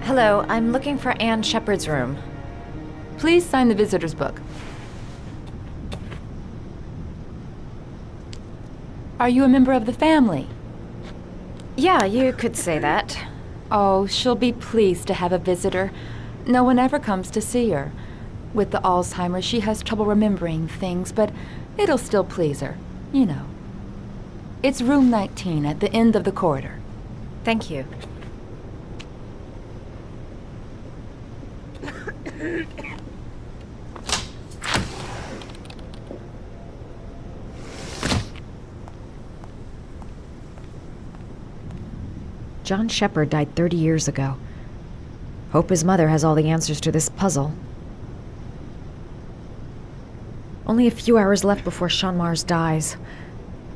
Hello, I'm looking for Anne Shepard's room. Please sign the visitor's book. Are you a member of the family? Yeah, you could say that. Oh, she'll be pleased to have a visitor. No one ever comes to see her. With the Alzheimer's, she has trouble remembering things, but it'll still please her. You know. It's room 19 at the end of the corridor. Thank you. John Shepard died 30 years ago. Hope his mother has all the answers to this puzzle. Only a few hours left before Sean Mars dies.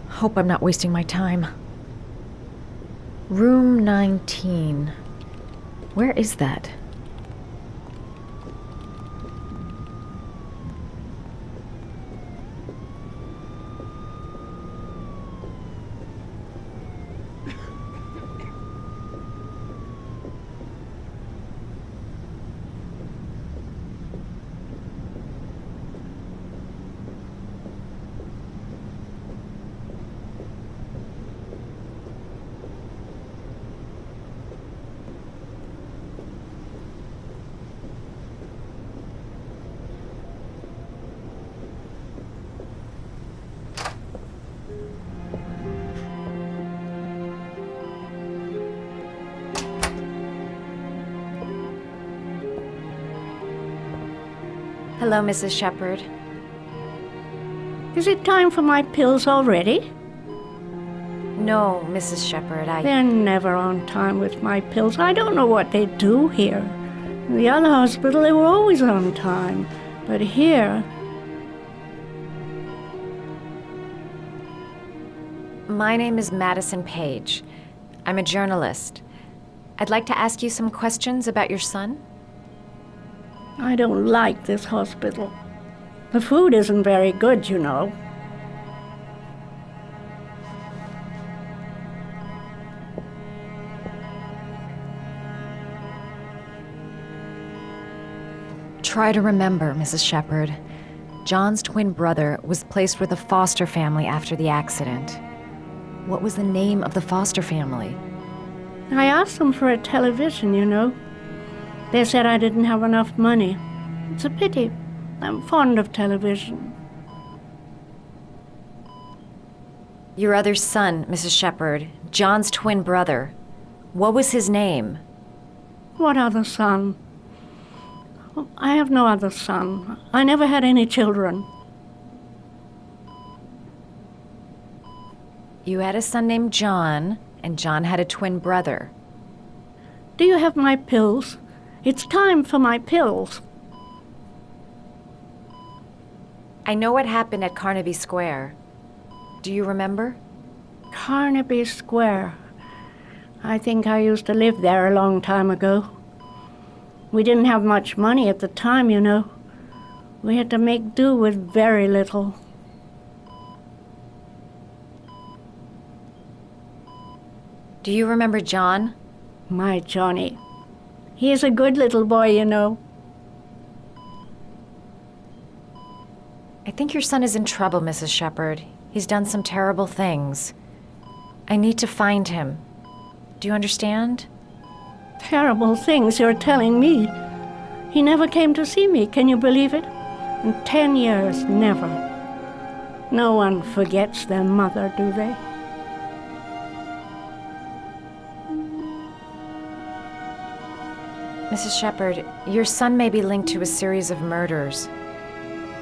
Hope I'm not wasting my time. Room 19. Where is that? Hello, Mrs. Shepard. Is it time for my pills already? No, Mrs. Shepard, They're never on time with my pills. I don't know what they do here. In the other hospital, they were always on time. But here... My name is Madison Page. I'm a journalist. I'd like to ask you some questions about your son. I don't like this hospital. The food isn't very good, you know. Try to remember, Mrs. Shepard. John's twin brother was placed with a foster family after the accident. What was the name of the foster family? I asked them for a television, you know. They said I didn't have enough money. It's a pity. I'm fond of television. Your other son, Mrs. Shepard, John's twin brother. What was his name? What other son? Oh, I have no other son. I never had any children. You had a son named John, and John had a twin brother. Do you have my pills? It's time for my pills. I know what happened at Carnaby Square. Do you remember? Carnaby Square. I think I used to live there a long time ago. We didn't have much money at the time, you know. We had to make do with very little. Do you remember John? My Johnny. He is a good little boy, you know. I think your son is in trouble, Mrs. Shepard. He's done some terrible things. I need to find him. Do you understand? Terrible things you're telling me. He never came to see me, can you believe it? In 10 years, never. No one forgets their mother, do they? Mrs. Shepard, your son may be linked to a series of murders.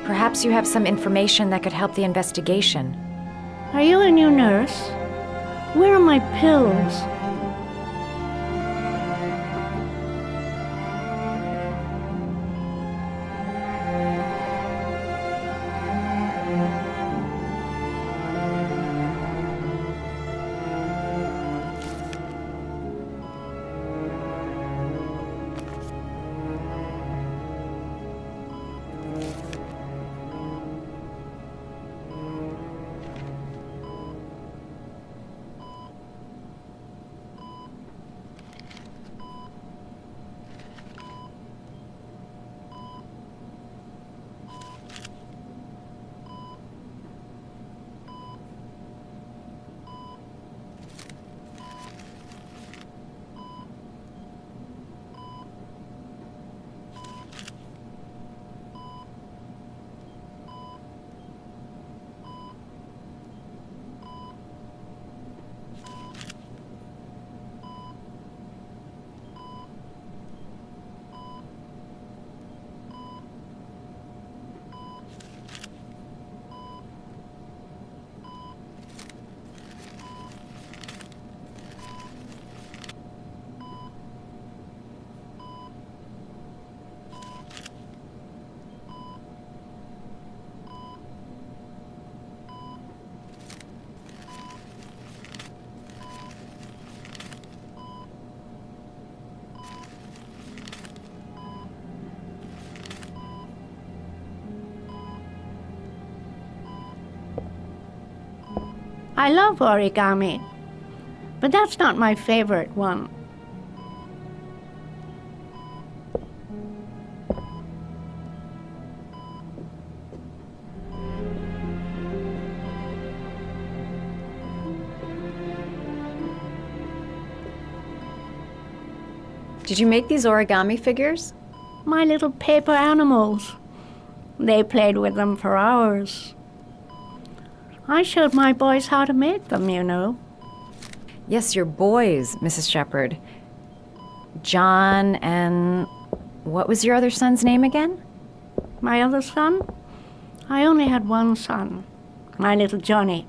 Perhaps you have some information that could help the investigation. Are you a new nurse? Where are my pills? I love origami, but that's not my favorite one. Did you make these origami figures? My little paper animals. They played with them for hours. I showed my boys how to make them, you know. Yes, your boys, Mrs. Shepherd. John and... what was your other son's name again? My other son? I only had one son, my little Johnny.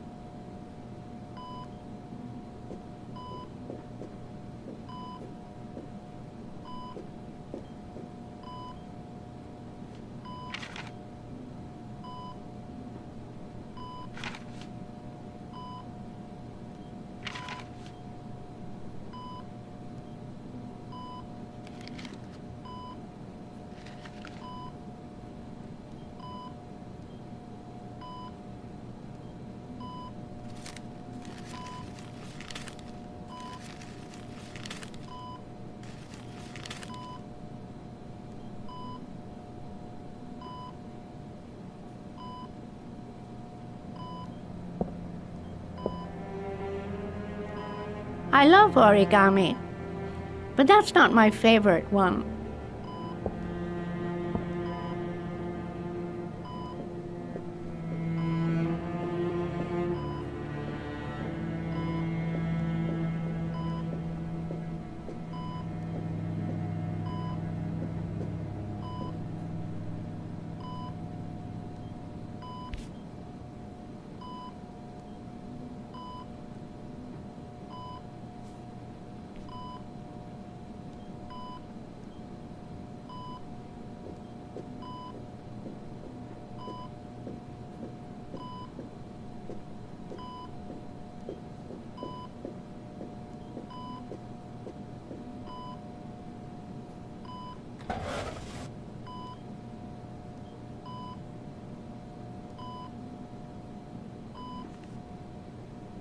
I love origami, but that's not my favorite one.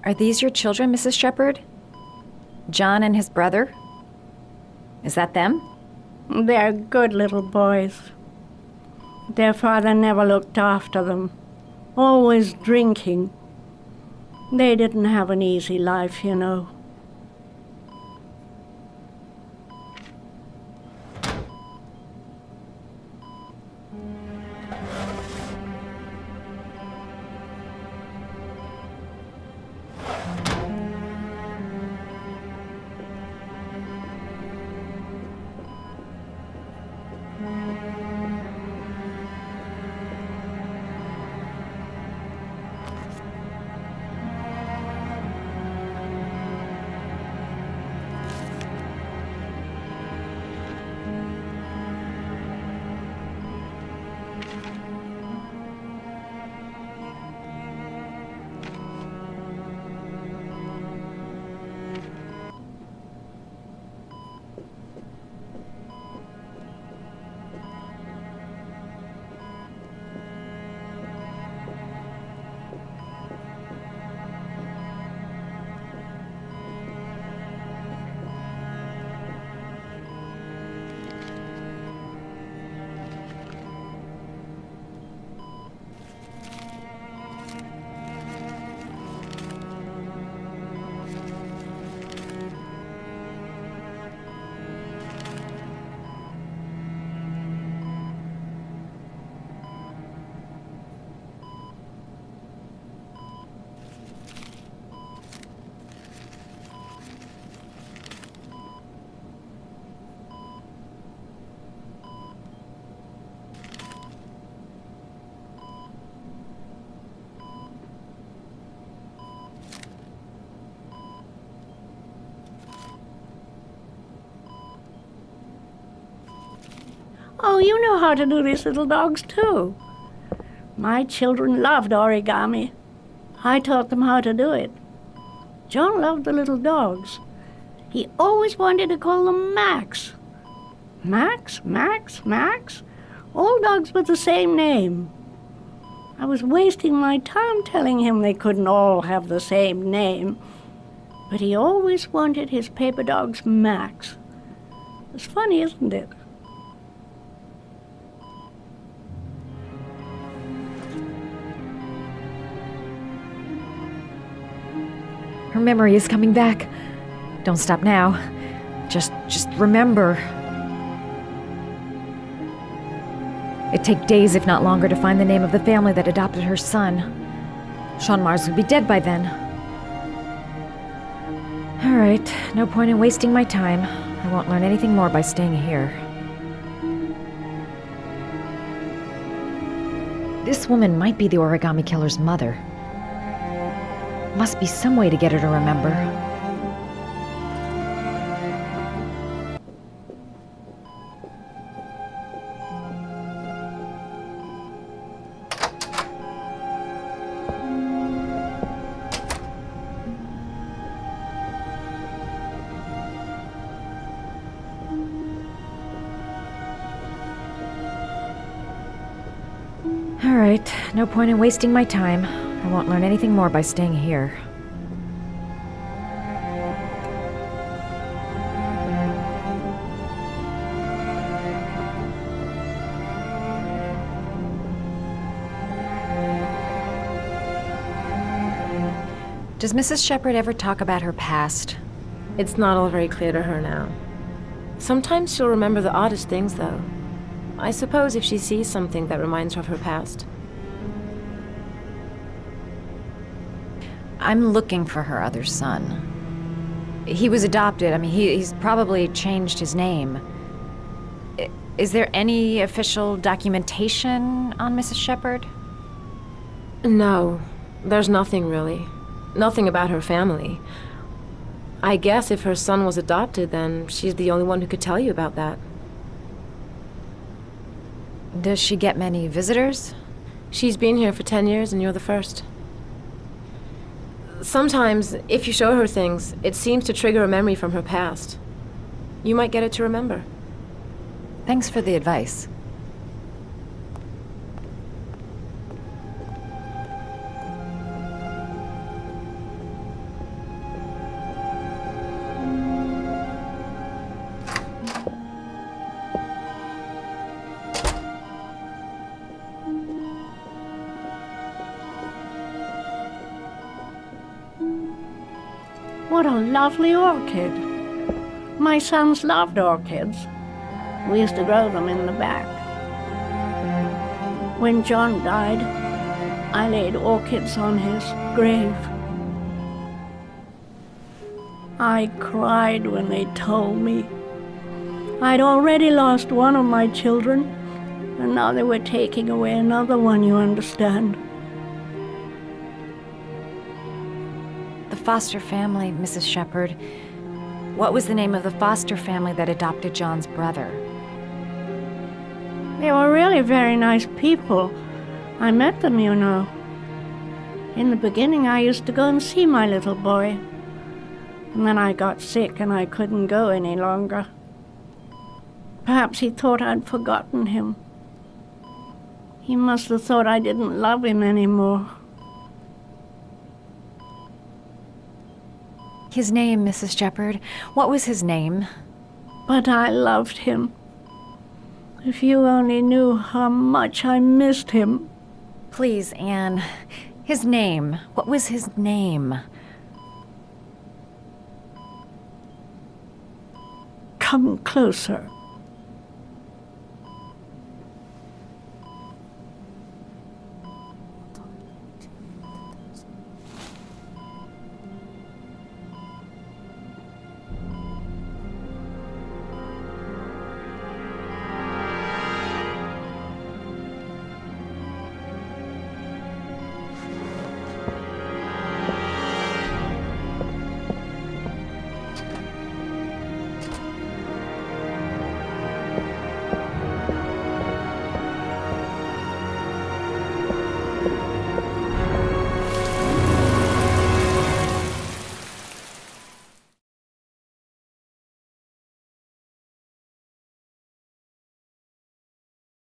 Are these your children, Mrs. Shepherd? John and his brother? Is that them? They're good little boys. Their father never looked after them, always drinking. They didn't have an easy life, you know. Oh, you know how to do these little dogs, too. My children loved origami. I taught them how to do it. John loved the little dogs. He always wanted to call them Max. Max, Max, Max. All dogs with the same name. I was wasting my time telling him they couldn't all have the same name. But he always wanted his paper dog's Max. It's funny, isn't it? Her memory is coming back. Don't stop now. Just remember. It'd take days, if not longer, to find the name of the family that adopted her son. Sean Mars would be dead by then. All right, no point in wasting my time. I won't learn anything more by staying here. This woman might be the origami killer's mother. Must be some way to get her to remember. All right, no point in wasting my time. I won't learn anything more by staying here. Does Mrs. Shepherd ever talk about her past? It's not all very clear to her now. Sometimes she'll remember the oddest things, though. I suppose if she sees something that reminds her of her past. I'm looking for her other son. He was adopted. I mean, he's probably changed his name. Is there any official documentation on Mrs. Shepherd? No, there's nothing really. Nothing about her family. I guess if her son was adopted, then she's the only one who could tell you about that. Does she get many visitors? She's been here for 10 years and you're the first. Sometimes, if you show her things, it seems to trigger a memory from her past. You might get it to remember. Thanks for the advice. What a lovely orchid. My sons loved orchids. We used to grow them in the back. When John died, I laid orchids on his grave. I cried when they told me. I'd already lost one of my children, and now they were taking away another one, you understand. The foster family, Mrs. Shepherd. What was the name of the foster family that adopted John's brother? They were really very nice people. I met them, you know. In the beginning, I used to go and see my little boy. And then I got sick and I couldn't go any longer. Perhaps he thought I'd forgotten him. He must have thought I didn't love him anymore. His name, Mrs. Shepherd. What was his name? But I loved him. If you only knew how much I missed him. Please, Anne. His name. What was his name? Come closer.